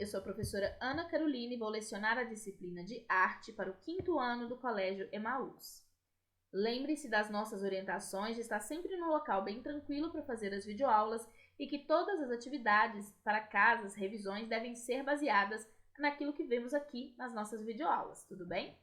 eu sou a professora Ana Caroline e vou lecionar a disciplina de arte para o 5º ano do Colégio Emaús. Lembre-se das nossas orientações de estar sempre num local bem tranquilo para fazer as videoaulas e que todas as atividades para casas, revisões devem ser baseadas naquilo que vemos aqui nas nossas videoaulas, tudo bem?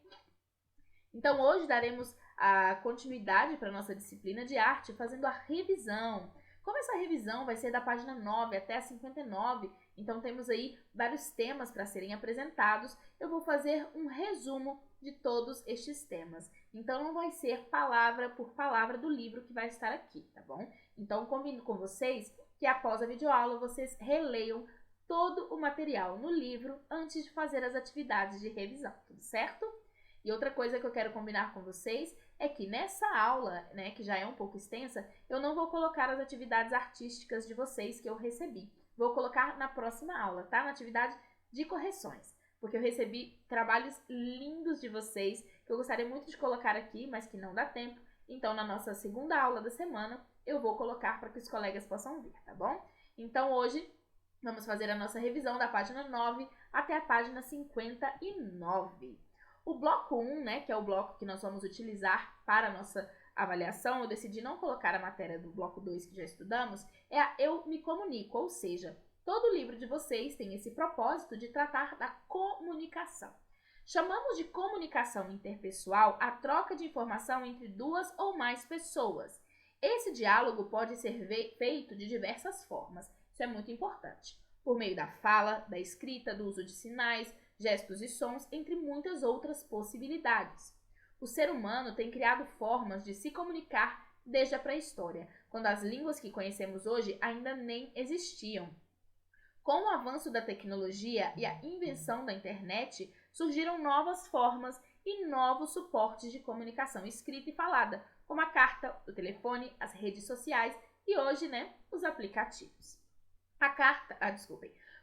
Então hoje daremos a continuidade para a nossa disciplina de arte fazendo a revisão. Como essa revisão vai ser da página 9 até a 59, então temos aí vários temas para serem apresentados, eu vou fazer um resumo de todos estes temas. Então não vai ser palavra por palavra do livro que vai estar aqui, tá bom? Então combino com vocês que após a videoaula vocês releiam todo o material no livro antes de fazer as atividades de revisão, tudo certo? E outra coisa que eu quero combinar com vocês é que nessa aula, né, que já é um pouco extensa, eu não vou colocar as atividades artísticas de vocês que eu recebi. Vou colocar na próxima aula, tá? Na atividade de correções. Porque eu recebi trabalhos lindos de vocês que eu gostaria muito de colocar aqui, mas que não dá tempo. Então, na nossa segunda aula da semana, eu vou colocar para que os colegas possam ver, tá bom? Então, hoje, vamos fazer a nossa revisão da página 9 até a página 59. O bloco 1, né, que é o bloco que nós vamos utilizar para a nossa avaliação, eu decidi não colocar a matéria do bloco 2 que já estudamos, é a Eu Me Comunico, ou seja, todo livro de vocês tem esse propósito de tratar da comunicação. Chamamos de comunicação interpessoal a troca de informação entre duas ou mais pessoas. Esse diálogo pode ser feito de diversas formas, isso é muito importante. Por meio da fala, da escrita, do uso de sinais, gestos e sons, entre muitas outras possibilidades. O ser humano tem criado formas de se comunicar desde a pré-história, quando as línguas que conhecemos hoje ainda nem existiam. Com o avanço da tecnologia e a invenção da internet, surgiram novas formas e novos suportes de comunicação escrita e falada, como a carta, o telefone, as redes sociais e hoje, os aplicativos.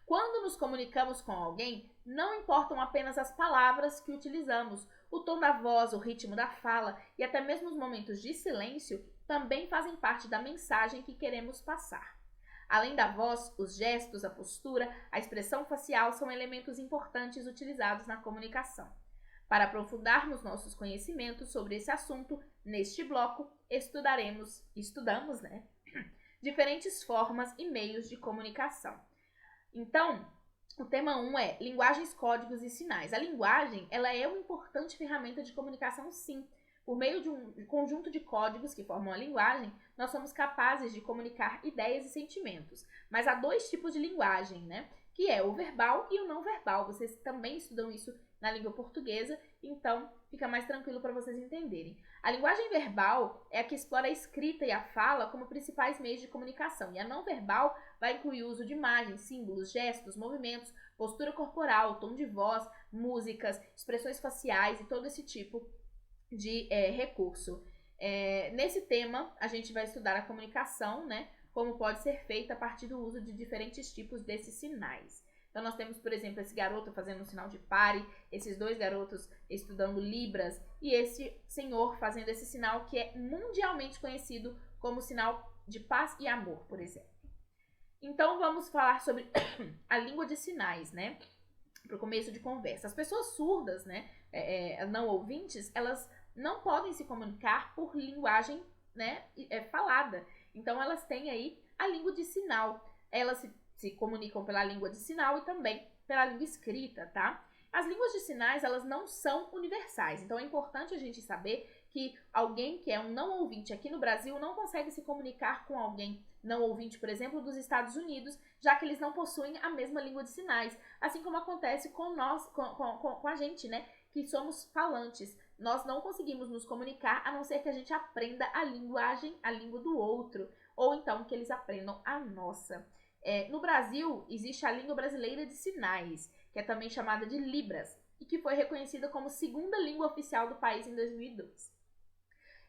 Quando nos comunicamos com alguém, não importam apenas as palavras que utilizamos, o tom da voz, o ritmo da fala e até mesmo os momentos de silêncio também fazem parte da mensagem que queremos passar. Além da voz, os gestos, a postura, a expressão facial são elementos importantes utilizados na comunicação. Para aprofundarmos nossos conhecimentos sobre esse assunto, neste bloco estudamos, diferentes formas e meios de comunicação. Então, o tema 1 é linguagens, códigos e sinais. A linguagem, ela é uma importante ferramenta de comunicação, sim. Por meio de um conjunto de códigos que formam a linguagem, nós somos capazes de comunicar ideias e sentimentos. Mas há dois tipos de linguagem, que é o verbal e o não verbal. Vocês também estudam isso na língua portuguesa, então fica mais tranquilo para vocês entenderem. A linguagem verbal é a que explora a escrita e a fala como principais meios de comunicação, e a não verbal vai incluir o uso de imagens, símbolos, gestos, movimentos, postura corporal, tom de voz, músicas, expressões faciais e todo esse tipo de recurso. Nesse tema, a gente vai estudar a comunicação, como pode ser feita a partir do uso de diferentes tipos desses sinais. Então, nós temos, por exemplo, esse garoto fazendo um sinal de pare, esses dois garotos estudando Libras e esse senhor fazendo esse sinal que é mundialmente conhecido como sinal de paz e amor, por exemplo. Então, vamos falar sobre a língua de sinais, para o começo de conversa. As pessoas surdas, não ouvintes, elas não podem se comunicar por linguagem falada. Então, elas têm aí a língua de sinal. Elas se comunicam pela língua de sinal e também pela língua escrita, tá? As línguas de sinais, elas não são universais. Então, é importante a gente saber que alguém que é um não ouvinte aqui no Brasil não consegue se comunicar com alguém não ouvinte, por exemplo, dos Estados Unidos, já que eles não possuem a mesma língua de sinais. Assim como acontece com nós, com a gente, que somos falantes. Nós não conseguimos nos comunicar a não ser que a gente aprenda a linguagem, a língua do outro, ou então que eles aprendam a nossa. No Brasil, existe a língua brasileira de sinais, que é também chamada de Libras, e que foi reconhecida como segunda língua oficial do país em 2002.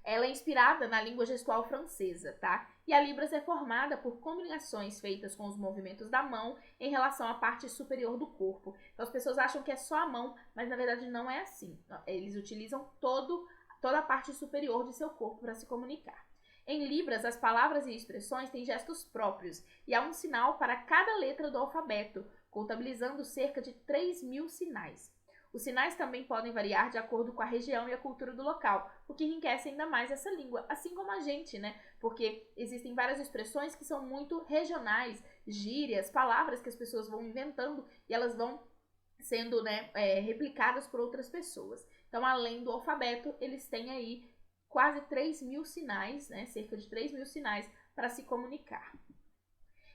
Ela é inspirada na língua gestual francesa, tá? E a Libras é formada por combinações feitas com os movimentos da mão em relação à parte superior do corpo. Então as pessoas acham que é só a mão, mas na verdade não é assim. Eles utilizam toda a parte superior de seu corpo para se comunicar. Em Libras, as palavras e expressões têm gestos próprios e há um sinal para cada letra do alfabeto, contabilizando cerca de 3.000 sinais. Os sinais também podem variar de acordo com a região e a cultura do local, o que enriquece ainda mais essa língua, assim como a gente, né? Porque existem várias expressões que são muito regionais, gírias, palavras que as pessoas vão inventando e elas vão sendo, né, replicadas por outras pessoas. Então, além do alfabeto, eles têm aí quase 3.000 sinais, né, cerca de 3.000 sinais para se comunicar.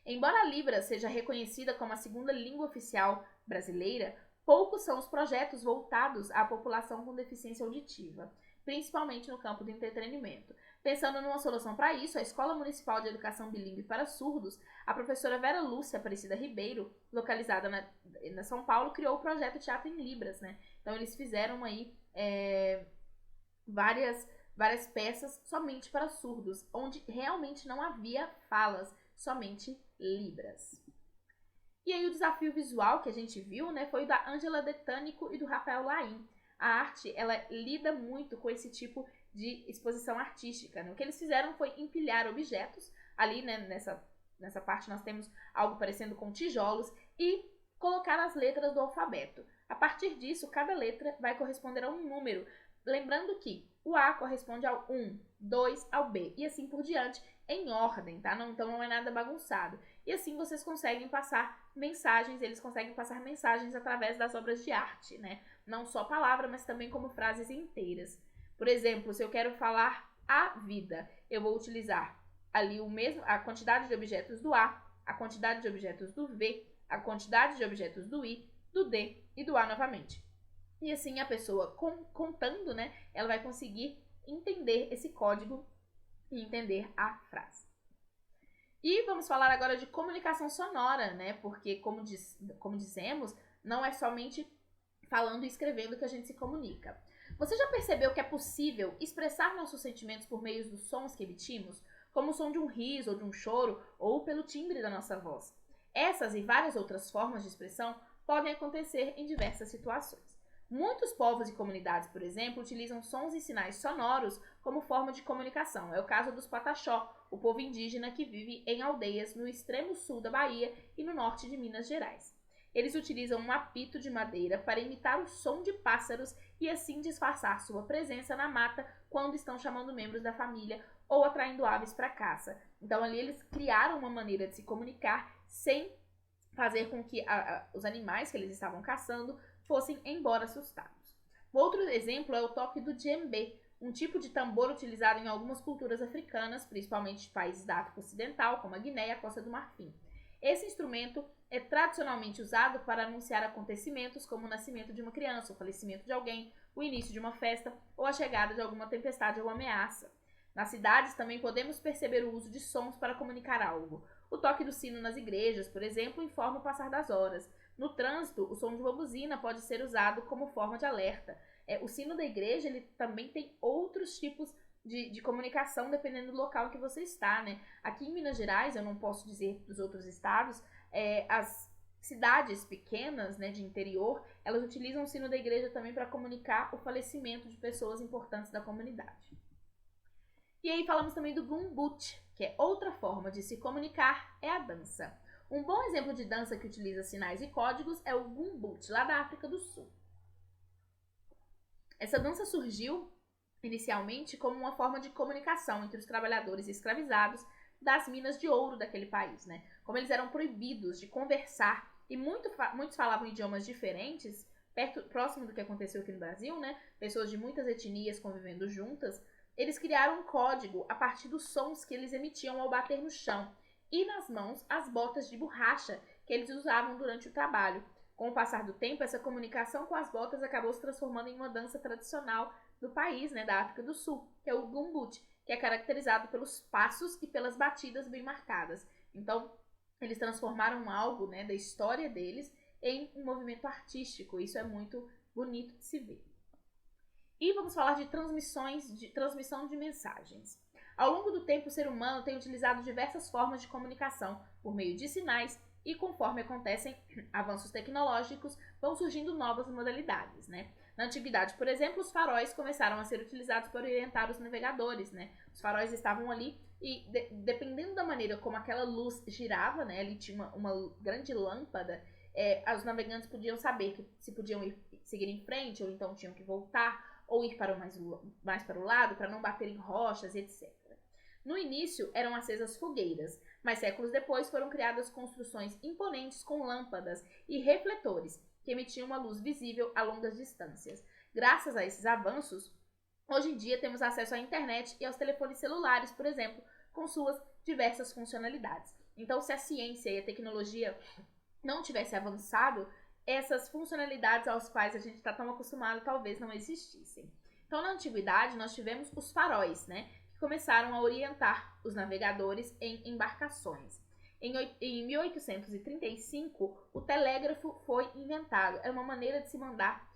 Embora a Libras seja reconhecida como a segunda língua oficial brasileira, poucos são os projetos voltados à população com deficiência auditiva, principalmente no campo do entretenimento. Pensando numa solução para isso, a Escola Municipal de Educação Bilíngue para Surdos, a professora Vera Lúcia Aparecida Ribeiro, localizada na São Paulo, criou o projeto Teatro em Libras, né? Então eles fizeram aí várias peças somente para surdos, onde realmente não havia falas, somente libras. E aí o desafio visual que a gente viu, né, foi o da Ângela Detânico e do Rafael Laim. A arte, ela lida muito com esse tipo de exposição artística, né? O que eles fizeram foi empilhar objetos, ali, né, nessa parte nós temos algo parecendo com tijolos, e colocar as letras do alfabeto. A partir disso, cada letra vai corresponder a um número, lembrando que o A corresponde ao 1, 2 ao B, e assim por diante, em ordem, tá? Então não é nada bagunçado. E assim vocês conseguem passar mensagens, eles conseguem passar mensagens através das obras de arte, né? Não só palavra, mas também como frases inteiras. Por exemplo, se eu quero falar a vida, eu vou utilizar ali a quantidade de objetos do A, a quantidade de objetos do V, a quantidade de objetos do I, do D e do A novamente. E assim a pessoa contando, né, ela vai conseguir entender esse código e entender a frase. E vamos falar agora de comunicação sonora, né? Porque, como dizemos, não é somente falando e escrevendo que a gente se comunica. Você já percebeu que é possível expressar nossos sentimentos por meio dos sons que emitimos, como o som de um riso ou de um choro, ou pelo timbre da nossa voz? Essas e várias outras formas de expressão podem acontecer em diversas situações. Muitos povos e comunidades, por exemplo, utilizam sons e sinais sonoros como forma de comunicação. É o caso dos Pataxó, o povo indígena que vive em aldeias no extremo sul da Bahia e no norte de Minas Gerais. Eles utilizam um apito de madeira para imitar o som de pássaros e assim disfarçar sua presença na mata quando estão chamando membros da família ou atraindo aves para caça. Então ali eles criaram uma maneira de se comunicar sem fazer com que os animais que eles estavam caçando fossem embora assustados. Outro exemplo é o toque do djembe, um tipo de tambor utilizado em algumas culturas africanas, principalmente de países da África Ocidental, como a Guiné e a Costa do Marfim. Esse instrumento é tradicionalmente usado para anunciar acontecimentos como o nascimento de uma criança, o falecimento de alguém, o início de uma festa ou a chegada de alguma tempestade ou ameaça. Nas cidades também podemos perceber o uso de sons para comunicar algo. O toque do sino nas igrejas, por exemplo, informa o passar das horas. No trânsito, o som de uma buzina pode ser usado como forma de alerta. O sino da igreja ele também tem outros tipos de comunicação dependendo do local em que você está, né? Aqui em Minas Gerais, eu não posso dizer dos outros estados, as cidades pequenas, né, de interior, elas utilizam o sino da igreja também para comunicar o falecimento de pessoas importantes da comunidade. E aí falamos também do gumbut, que é outra forma de se comunicar, é a dança. Um bom exemplo de dança que utiliza sinais e códigos é o gumbut, lá da África do Sul. Essa dança surgiu inicialmente como uma forma de comunicação entre os trabalhadores escravizados das minas de ouro daquele país, né? Como eles eram proibidos de conversar e muitos falavam idiomas diferentes, próximo do que aconteceu aqui no Brasil, né? Pessoas de muitas etnias convivendo juntas, eles criaram um código a partir dos sons que eles emitiam ao bater no chão e nas mãos as botas de borracha que eles usavam durante o trabalho. Com o passar do tempo, essa comunicação com as botas acabou se transformando em uma dança tradicional do país, né, da África do Sul, que é o gumbut, que é caracterizado pelos passos e pelas batidas bem marcadas. Então, eles transformaram algo, né, da história deles em um movimento artístico. Isso é muito bonito de se ver. E vamos falar de transmissão de mensagens. Ao longo do tempo, o ser humano tem utilizado diversas formas de comunicação por meio de sinais e conforme acontecem avanços tecnológicos, vão surgindo novas modalidades, né? Na antiguidade, por exemplo, os faróis começaram a ser utilizados para orientar os navegadores, né? Os faróis estavam ali e, dependendo da maneira como aquela luz girava, né? Ali tinha uma grande lâmpada os navegantes podiam saber que se podiam seguir em frente, ou então tinham que voltar, ou ir para mais para o lado, para não bater em rochas, etc. No início, eram acesas fogueiras, mas séculos depois foram criadas construções imponentes com lâmpadas e refletores, que emitiam uma luz visível a longas distâncias. Graças a esses avanços, hoje em dia temos acesso à internet e aos telefones celulares, por exemplo, com suas diversas funcionalidades. Então, se a ciência e a tecnologia não tivessem avançado, essas funcionalidades aos quais a gente está tão acostumado talvez não existissem. Então, na antiguidade, nós tivemos os faróis, né, que começaram a orientar os navegadores em embarcações. Em 1835, o telégrafo foi inventado. Era uma maneira de se mandar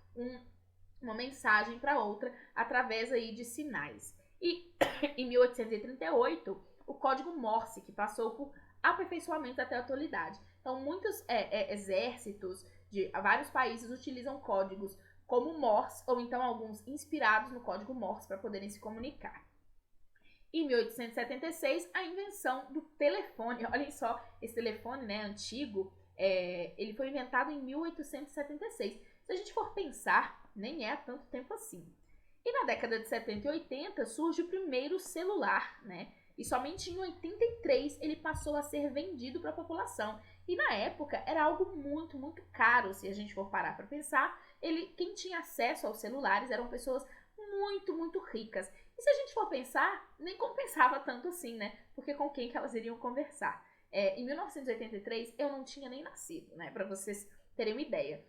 uma mensagem para outra através aí de sinais. E em 1838, o código Morse, que passou por aperfeiçoamento até a atualidade. Então, muitos exércitos de vários países utilizam códigos como Morse, ou então alguns inspirados no código Morse para poderem se comunicar. Em 1876, a invenção do telefone. Olhem só, esse telefone, né, antigo, ele foi inventado em 1876. Se a gente for pensar, nem é há tanto tempo assim. E na década de 70 e 80 surge o primeiro celular, né? E somente em 83 ele passou a ser vendido para a população. E na época era algo muito, muito caro, se a gente for parar para pensar. Quem tinha acesso aos celulares eram pessoas muito, muito ricas. E se a gente for pensar, nem compensava tanto assim, né? Porque com quem que elas iriam conversar? Em 1983 eu não tinha nem nascido, né? Para vocês terem uma ideia.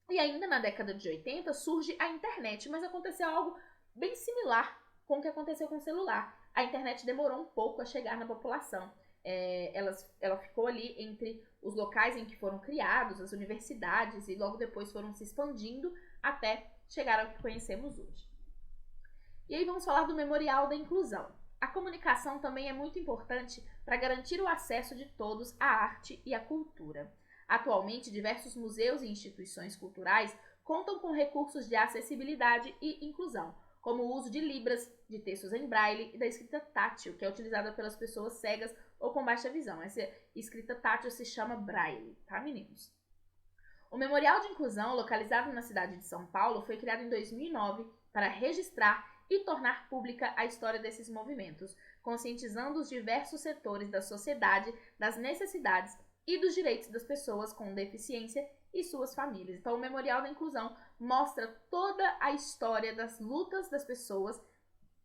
E ainda na década de 80 surge a internet, mas aconteceu algo bem similar com o que aconteceu com o celular. A internet demorou um pouco a chegar na população. Ela ficou ali entre os locais em que foram criados, as universidades, e logo depois foram se expandindo até chegar ao que conhecemos hoje. E aí vamos falar do Memorial da Inclusão. A comunicação também é muito importante para garantir o acesso de todos à arte e à cultura. Atualmente, diversos museus e instituições culturais contam com recursos de acessibilidade e inclusão, como o uso de libras, de textos em braille e da escrita tátil, que é utilizada pelas pessoas cegas ou com baixa visão. Essa escrita tátil se chama braille, tá, meninos? O Memorial de Inclusão, localizado na cidade de São Paulo, foi criado em 2009 para registrar e tornar pública a história desses movimentos, conscientizando os diversos setores da sociedade das necessidades e dos direitos das pessoas com deficiência e suas famílias. Então, o Memorial da Inclusão mostra toda a história das lutas das pessoas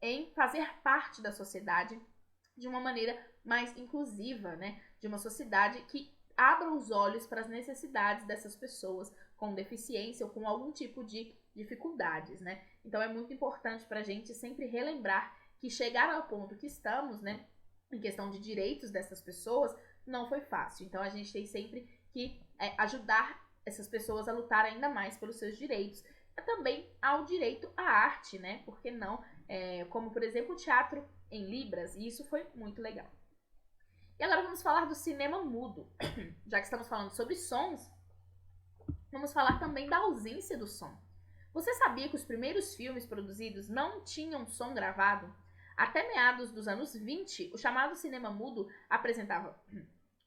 em fazer parte da sociedade de uma maneira mais inclusiva, né? De uma sociedade que abra os olhos para as necessidades dessas pessoas com deficiência ou com algum tipo de dificuldades, né? Então, é muito importante para a gente sempre relembrar que chegar ao ponto que estamos, né, em questão de direitos dessas pessoas, não foi fácil. Então, a gente tem sempre que ajudar essas pessoas a lutar ainda mais pelos seus direitos. Também ao direito à arte, né? Por que não? Como, por exemplo, o teatro em Libras, e isso foi muito legal. E agora vamos falar do cinema mudo. Já que estamos falando sobre sons, vamos falar também da ausência do som. Você sabia que os primeiros filmes produzidos não tinham som gravado? Até meados dos anos 20, o chamado cinema mudo apresentava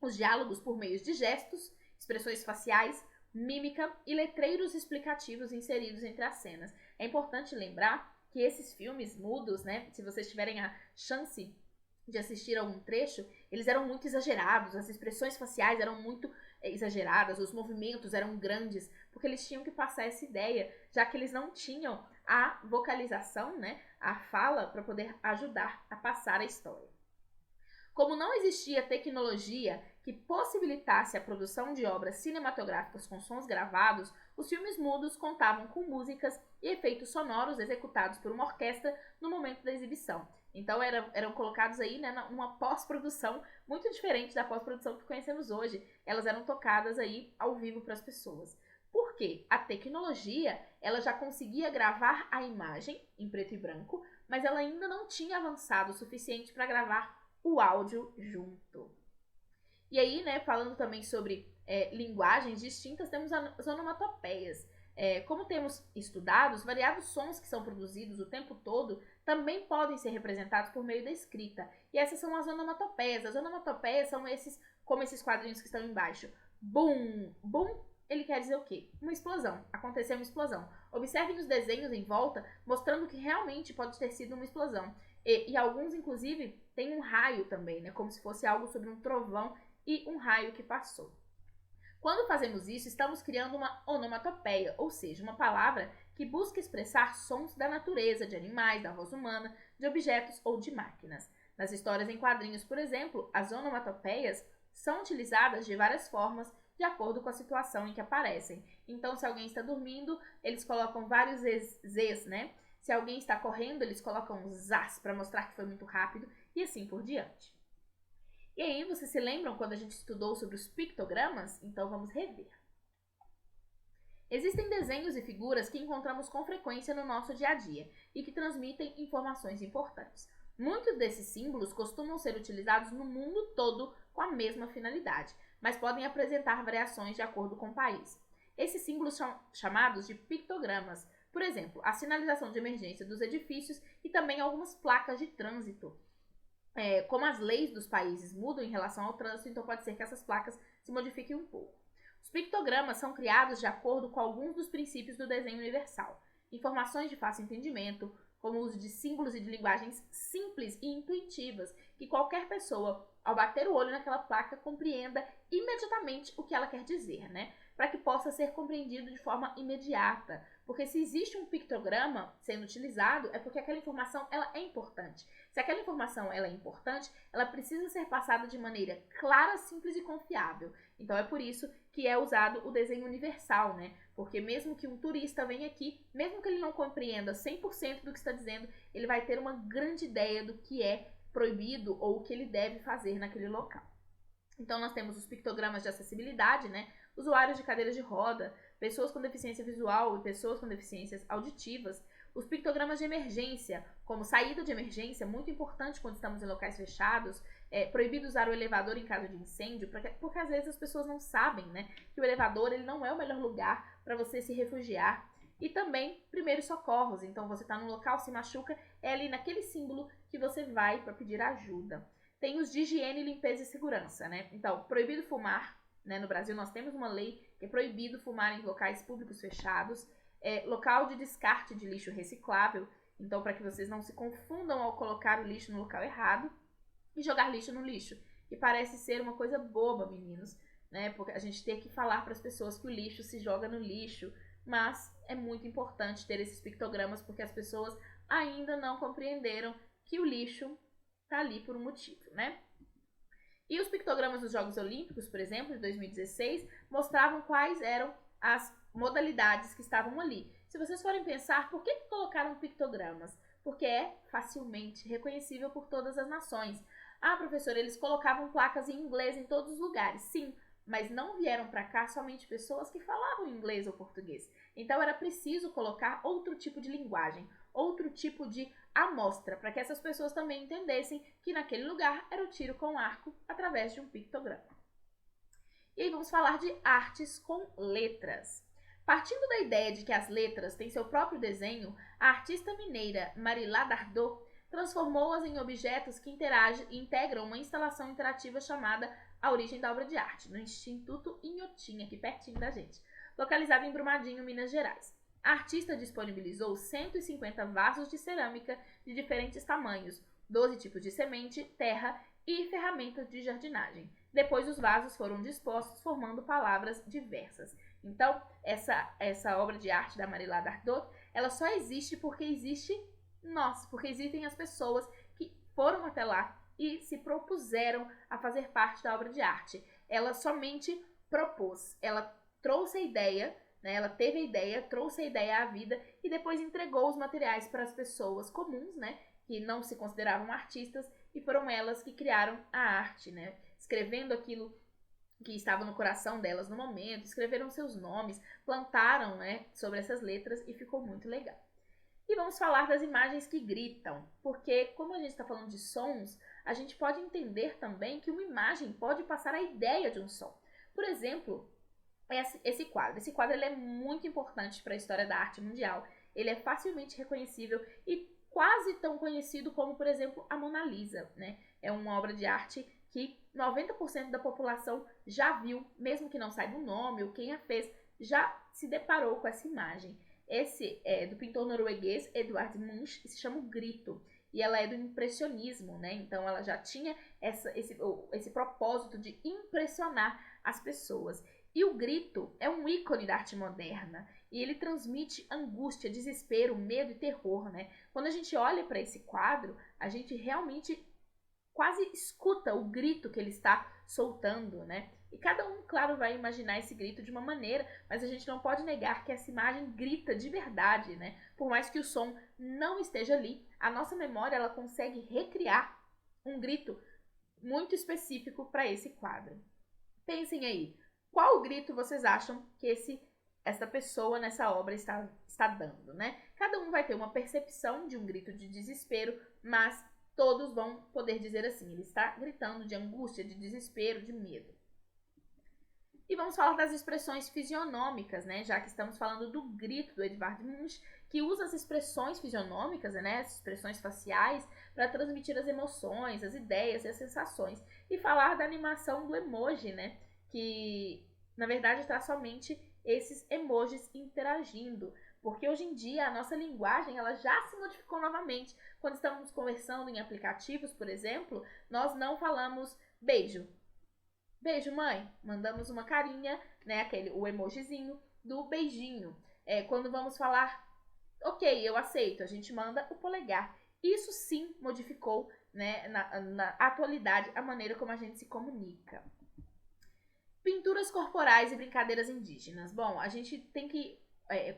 os diálogos por meio de gestos, expressões faciais, mímica e letreiros explicativos inseridos entre as cenas. É importante lembrar que esses filmes mudos, né, se vocês tiverem a chance de assistir algum trecho, eles eram muito exagerados, as expressões faciais eram muito exageradas, os movimentos eram grandes, porque eles tinham que passar essa ideia, já que eles não tinham a vocalização, né, a fala, para poder ajudar a passar a história. Como não existia tecnologia que possibilitasse a produção de obras cinematográficas com sons gravados, os filmes mudos contavam com músicas e efeitos sonoros executados por uma orquestra no momento da exibição. Então eram colocados aí, né, numa pós-produção muito diferente da pós-produção que conhecemos hoje. Elas eram tocadas aí ao vivo para as pessoas. Por quê? A tecnologia, ela já conseguia gravar a imagem em preto e branco, mas ela ainda não tinha avançado o suficiente para gravar o áudio junto. E aí, né, falando também sobre linguagens distintas, temos as onomatopeias. Como temos estudado, os variados sons que são produzidos o tempo todo também podem ser representados por meio da escrita. E essas são as onomatopeias. As onomatopeias são como esses quadrinhos que estão embaixo. Boom! Boom, ele quer dizer o quê? Uma explosão. Aconteceu uma explosão. Observem os desenhos em volta, mostrando que realmente pode ter sido uma explosão. E alguns, inclusive, tem um raio também, né? Como se fosse algo sobre um trovão e um raio que passou. Quando fazemos isso, estamos criando uma onomatopeia, ou seja, uma palavra que busca expressar sons da natureza, de animais, da voz humana, de objetos ou de máquinas. Nas histórias em quadrinhos, por exemplo, as onomatopeias são utilizadas de várias formas de acordo com a situação em que aparecem. Então, se alguém está dormindo, eles colocam vários z's, né? Se alguém está correndo, eles colocam zás para mostrar que foi muito rápido e assim por diante. E aí, vocês se lembram quando a gente estudou sobre os pictogramas? Então vamos rever. Existem desenhos e figuras que encontramos com frequência no nosso dia a dia e que transmitem informações importantes. Muitos desses símbolos costumam ser utilizados no mundo todo com a mesma finalidade, mas podem apresentar variações de acordo com o país. Esses símbolos são chamados de pictogramas. Por exemplo, a sinalização de emergência dos edifícios e também algumas placas de trânsito. Como as leis dos países mudam em relação ao trânsito, então pode ser que essas placas se modifiquem um pouco. Os pictogramas são criados de acordo com alguns dos princípios do desenho universal. Informações de fácil entendimento, como o uso de símbolos e de linguagens simples e intuitivas, que qualquer pessoa, ao bater o olho naquela placa, compreenda imediatamente o que ela quer dizer, né? Para que possa ser compreendido de forma imediata. Porque se existe um pictograma sendo utilizado, é porque aquela informação ela é importante. Se aquela informação ela é importante, ela precisa ser passada de maneira clara, simples e confiável. Então é por isso que é usado o desenho universal, né? Porque mesmo que um turista venha aqui, mesmo que ele não compreenda 100% do que está dizendo, ele vai ter uma grande ideia do que é proibido ou o que ele deve fazer naquele local. Então nós temos os pictogramas de acessibilidade, né? Usuários de cadeiras de roda, pessoas com deficiência visual e pessoas com deficiências auditivas. Os pictogramas de emergência, como saída de emergência, muito importante quando estamos em locais fechados. Proibido usar o elevador em caso de incêndio, porque às vezes as pessoas não sabem, né, que o elevador ele não é o melhor lugar para você se refugiar. E também primeiros socorros. Então você está num local, se machuca, é ali naquele símbolo que você vai para pedir ajuda. Tem os de higiene, limpeza e segurança, né? Então, proibido fumar, né? No Brasil nós temos uma lei que é proibido fumar em locais públicos fechados. Local de descarte de lixo reciclável, então para que vocês não se confundam ao colocar o lixo no local errado e jogar lixo no lixo, que parece ser uma coisa boba, meninos, né? Porque a gente tem que falar para as pessoas que o lixo se joga no lixo, mas é muito importante ter esses pictogramas porque as pessoas ainda não compreenderam que o lixo tá ali por um motivo, né? E os pictogramas dos Jogos Olímpicos, por exemplo, de 2016, mostravam quais eram as modalidades que estavam ali. Se vocês forem pensar, por que colocaram pictogramas? Porque é facilmente reconhecível por todas as nações. Ah, professor, eles colocavam placas em inglês em todos os lugares. Sim, mas não vieram para cá somente pessoas que falavam inglês ou português. Então era preciso colocar outro tipo de linguagem, outro tipo de amostra, para que essas pessoas também entendessem que naquele lugar era o tiro com arco através de um pictograma. E aí vamos falar de artes com letras. Partindo da ideia de que as letras têm seu próprio desenho, a artista mineira Marilá Dardot transformou-as em objetos que integram uma instalação interativa chamada A Origem da Obra de Arte, no Instituto Inhotim, aqui pertinho da gente, localizado em Brumadinho, Minas Gerais. A artista disponibilizou 150 vasos de cerâmica de diferentes tamanhos, 12 tipos de semente, terra e ferramentas de jardinagem. Depois os vasos foram dispostos formando palavras diversas. Então, essa obra de arte da Marilá Dardot, ela só existe porque existe nós, porque existem as pessoas que foram até lá e se propuseram a fazer parte da obra de arte. Ela somente propôs, ela trouxe a ideia, né? Ela teve a ideia, trouxe a ideia à vida e depois entregou os materiais para as pessoas comuns, né? Que não se consideravam artistas e foram elas que criaram a arte, né? Escrevendo aquilo que estava no coração delas no momento, escreveram seus nomes, plantaram, né, sobre essas letras e ficou muito legal. E vamos falar das imagens que gritam, porque como a gente está falando de sons, a gente pode entender também que uma imagem pode passar a ideia de um som. Por exemplo, esse quadro. Esse quadro ele é muito importante para a história da arte mundial. Ele é facilmente reconhecível e quase tão conhecido como, por exemplo, a Mona Lisa, né? É uma obra de arte que 90% da população já viu, mesmo que não saiba o nome ou quem a fez, já se deparou com essa imagem. Esse é do pintor norueguês Edvard Munch e se chama O Grito. E ela é do impressionismo, né? Então ela já tinha esse propósito de impressionar as pessoas. E o grito é um ícone da arte moderna. E ele transmite angústia, desespero, medo e terror, né? Quando a gente olha para esse quadro, a gente realmente quase escuta o grito que ele está soltando, né? E cada um, claro, vai imaginar esse grito de uma maneira, mas a gente não pode negar que essa imagem grita de verdade, né? Por mais que o som não esteja ali, a nossa memória ela consegue recriar um grito muito específico para esse quadro. Pensem aí, qual grito vocês acham que essa pessoa nessa obra está dando, né? Cada um vai ter uma percepção de um grito de desespero, mas todos vão poder dizer assim, ele está gritando de angústia, de desespero, de medo. E vamos falar das expressões fisionômicas, né? Já que estamos falando do grito do Edvard Munch, que usa as expressões fisionômicas, né? As expressões faciais, para transmitir as emoções, as ideias e as sensações. E falar da animação do emoji, né? Que, na verdade, traz somente esses emojis interagindo. Porque hoje em dia a nossa linguagem ela já se modificou novamente. Quando estamos conversando em aplicativos, por exemplo, nós não falamos beijo. Beijo, mãe. Mandamos uma carinha, né? O emojizinho do beijinho. Quando vamos falar, ok, eu aceito, a gente manda o polegar. Isso sim modificou, né, na atualidade, a maneira como a gente se comunica. Pinturas corporais e brincadeiras indígenas. Bom, a gente tem que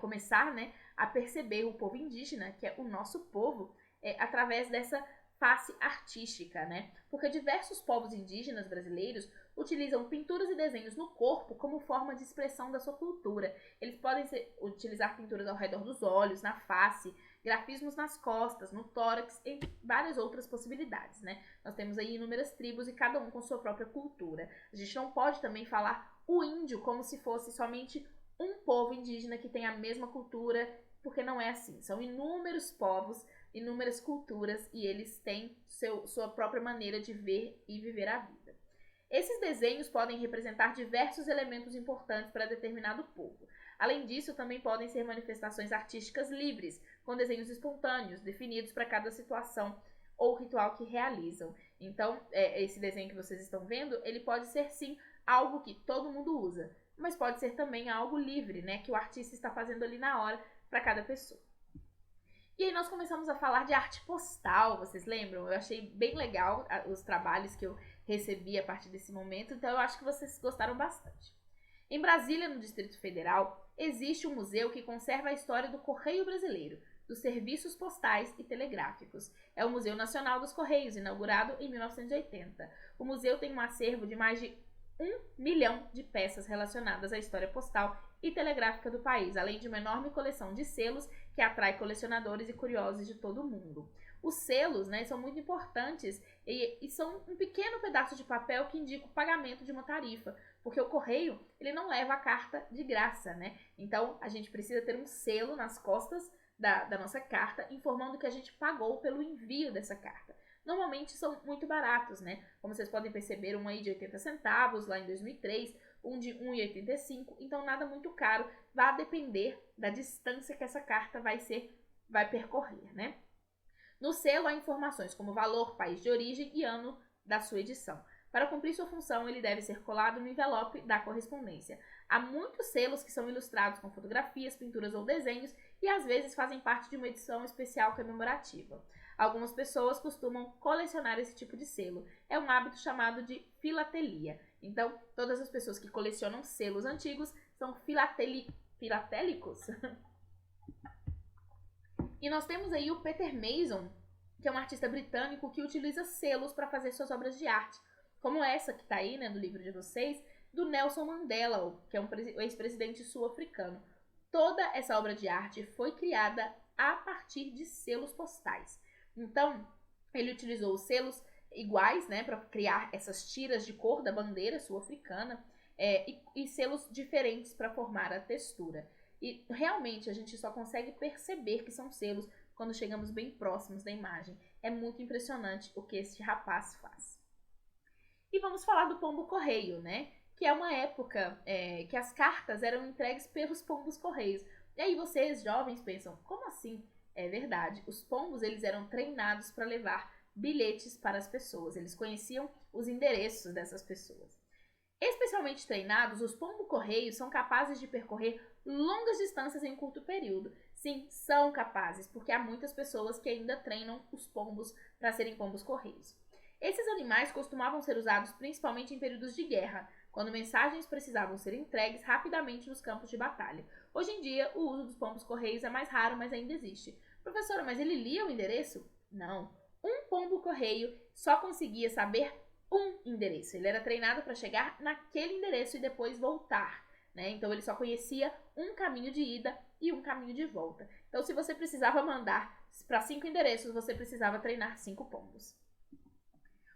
começar, né, a perceber o povo indígena, que é o nosso povo, através dessa face artística, né? Porque diversos povos indígenas brasileiros utilizam pinturas e desenhos no corpo como forma de expressão da sua cultura. Eles podem utilizar pinturas ao redor dos olhos, na face, grafismos nas costas, no tórax e várias outras possibilidades, né? Nós temos aí inúmeras tribos e cada um com sua própria cultura. A gente não pode também falar o índio como se fosse somente um povo indígena que tem a mesma cultura, porque não é assim. São inúmeros povos, inúmeras culturas e eles têm sua própria maneira de ver e viver a vida. Esses desenhos podem representar diversos elementos importantes para determinado povo. Além disso, também podem ser manifestações artísticas livres, com desenhos espontâneos, definidos para cada situação ou ritual que realizam. Então, esse desenho que vocês estão vendo, ele pode ser sim algo que todo mundo usa, mas pode ser também algo livre, né, que o artista está fazendo ali na hora para cada pessoa. E aí nós começamos a falar de arte postal, vocês lembram? Eu achei bem legal os trabalhos que eu recebi a partir desse momento, então eu acho que vocês gostaram bastante. Em Brasília, no Distrito Federal, existe um museu que conserva a história do Correio Brasileiro, dos serviços postais e telegráficos. É o Museu Nacional dos Correios, inaugurado em 1980. O museu tem um acervo de mais de 1 milhão de peças relacionadas à história postal e telegráfica do país, além de uma enorme coleção de selos que atrai colecionadores e curiosos de todo o mundo. Os selos, né, são muito importantes e são um pequeno pedaço de papel que indica o pagamento de uma tarifa, porque o correio ele não leva a carta de graça, né? Então a gente precisa ter um selo nas costas da nossa carta informando que a gente pagou pelo envio dessa carta. Normalmente são muito baratos, né? Como vocês podem perceber, um aí de 80 centavos lá em 2003, um de 1,85, então nada muito caro, vai depender da distância que essa carta vai percorrer, né? No selo há informações como valor, país de origem e ano da sua edição. Para cumprir sua função, ele deve ser colado no envelope da correspondência. Há muitos selos que são ilustrados com fotografias, pinturas ou desenhos e às vezes fazem parte de uma edição especial comemorativa. Algumas pessoas costumam colecionar esse tipo de selo. É um hábito chamado de filatelia. Então, todas as pessoas que colecionam selos antigos são filatélicos. E nós temos aí o Peter Mason, que é um artista britânico que utiliza selos para fazer suas obras de arte, como essa que está aí, né, no livro de vocês, do Nelson Mandela, que é um ex-presidente sul-africano. Toda essa obra de arte foi criada a partir de selos postais. Então, ele utilizou os selos iguais, né, para criar essas tiras de cor da bandeira sul-africana e selos diferentes para formar a textura. E realmente a gente só consegue perceber que são selos quando chegamos bem próximos da imagem. É muito impressionante o que esse rapaz faz. E vamos falar do pombo correio, né? Que é uma época que as cartas eram entregues pelos pombos correios. E aí vocês, jovens, pensam, como assim? É verdade, os pombos eles eram treinados para levar bilhetes para as pessoas. Eles conheciam os endereços dessas pessoas. Especialmente treinados, os pombo-correios são capazes de percorrer longas distâncias em um curto período. Sim, são capazes, porque há muitas pessoas que ainda treinam os pombos para serem pombos-correios. Esses animais costumavam ser usados principalmente em períodos de guerra, quando mensagens precisavam ser entregues rapidamente nos campos de batalha. Hoje em dia, o uso dos pombos-correios é mais raro, mas ainda existe. Professora, mas ele lia o endereço? Não. Um pombo-correio só conseguia saber um endereço. Ele era treinado para chegar naquele endereço e depois voltar, né? Então ele só conhecia um caminho de ida e um caminho de volta. Então se você precisava mandar para 5 endereços, você precisava treinar 5 pombos.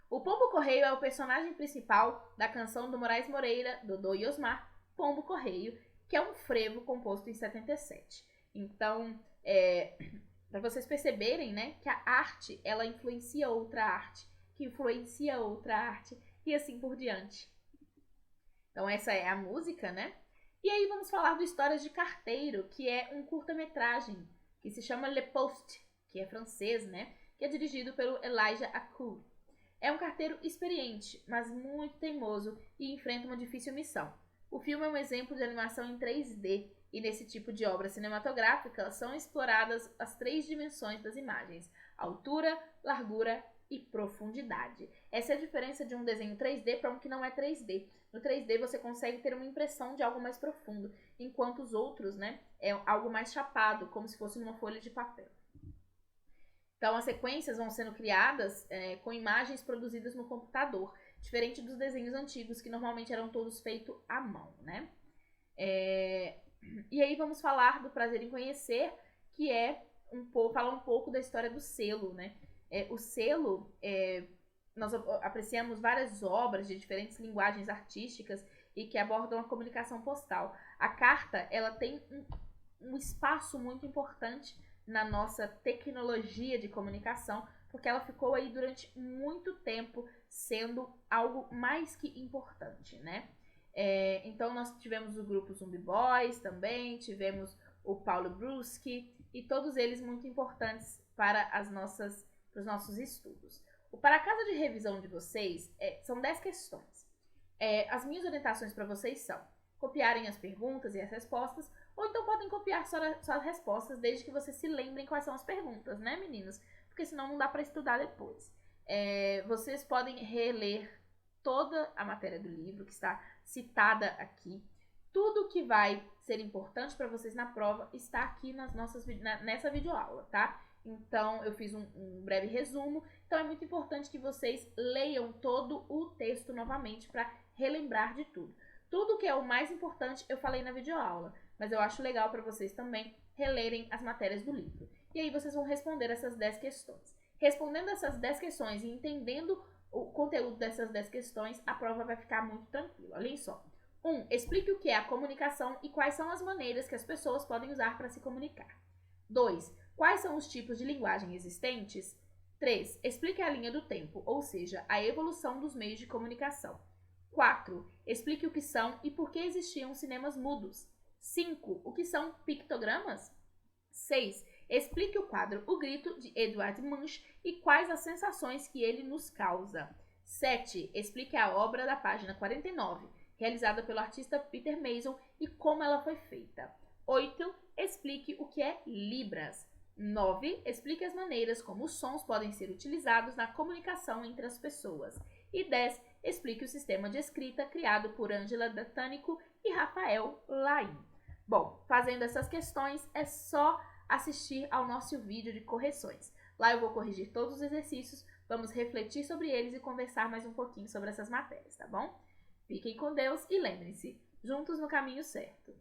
O pombo-correio é o personagem principal da canção do Moraes Moreira, Dodô e Osmar, Pombo Correio, que é um frevo composto em 77. Então, para vocês perceberem, né, que a arte, ela influencia outra arte, que influencia outra arte, e assim por diante. Então essa é a música, né? E aí vamos falar do Histórias de Carteiro, que é um curta-metragem, que se chama Le Poste, que é francês, né? Que é dirigido pelo Elijah Acoud. É um carteiro experiente, mas muito teimoso e enfrenta uma difícil missão. O filme é um exemplo de animação em 3D, e nesse tipo de obra cinematográfica são exploradas as 3 dimensões das imagens: altura, largura e profundidade. Essa é a diferença de um desenho 3D para um que não é 3D. No 3D você consegue ter uma impressão de algo mais profundo, enquanto os outros, né, é algo mais chapado, como se fosse numa folha de papel. Então as sequências vão sendo criadas com imagens produzidas no computador, diferente dos desenhos antigos, que normalmente eram todos feitos à mão, né? E aí vamos falar do Prazer em Conhecer, que é falar um pouco da história do selo, né? O selo, nós apreciamos várias obras de diferentes linguagens artísticas e que abordam a comunicação postal. A carta, ela tem um espaço muito importante na nossa tecnologia de comunicação, porque ela ficou aí durante muito tempo sendo algo mais que importante, né? Então nós tivemos o grupo Zumbi Boys também, tivemos o Paulo Bruschi, e todos eles muito importantes para os nossos estudos. Para a casa de revisão de vocês, são 10 questões. As minhas orientações para vocês são copiarem as perguntas e as respostas, ou então podem copiar só as respostas, desde que vocês se lembrem quais são as perguntas, né, meninos? Porque senão não dá para estudar depois. Vocês podem reler toda a matéria do livro que está citada aqui. Tudo que vai ser importante para vocês na prova está aqui nessa videoaula, tá? Então, eu fiz um breve resumo. Então, é muito importante que vocês leiam todo o texto novamente para relembrar de tudo. Tudo que é o mais importante eu falei na videoaula, mas eu acho legal para vocês também relerem as matérias do livro. E aí vocês vão responder essas 10 questões. Respondendo essas 10 questões e entendendo o conteúdo dessas 10 questões, a prova vai ficar muito tranquila. Olhem só. 1. Explique o que é a comunicação e quais são as maneiras que as pessoas podem usar para se comunicar. 2. Quais são os tipos de linguagem existentes? 3. Explique a linha do tempo, ou seja, a evolução dos meios de comunicação. 4. Explique o que são e por que existiam cinemas mudos. 5. O que são pictogramas? 6. Explique o quadro O Grito, de Edvard Munch, e quais as sensações que ele nos causa. 7. Explique a obra da página 49, realizada pelo artista Peter Mason, e como ela foi feita. 8. Explique o que é Libras. 9. Explique as maneiras como os sons podem ser utilizados na comunicação entre as pessoas. E 10. Explique o sistema de escrita criado por Angela Datanico e Rafael Laim. Bom, fazendo essas questões, é só assistir ao nosso vídeo de correções. Lá eu vou corrigir todos os exercícios, vamos refletir sobre eles e conversar mais um pouquinho sobre essas matérias, tá bom? Fiquem com Deus e lembrem-se, juntos no caminho certo.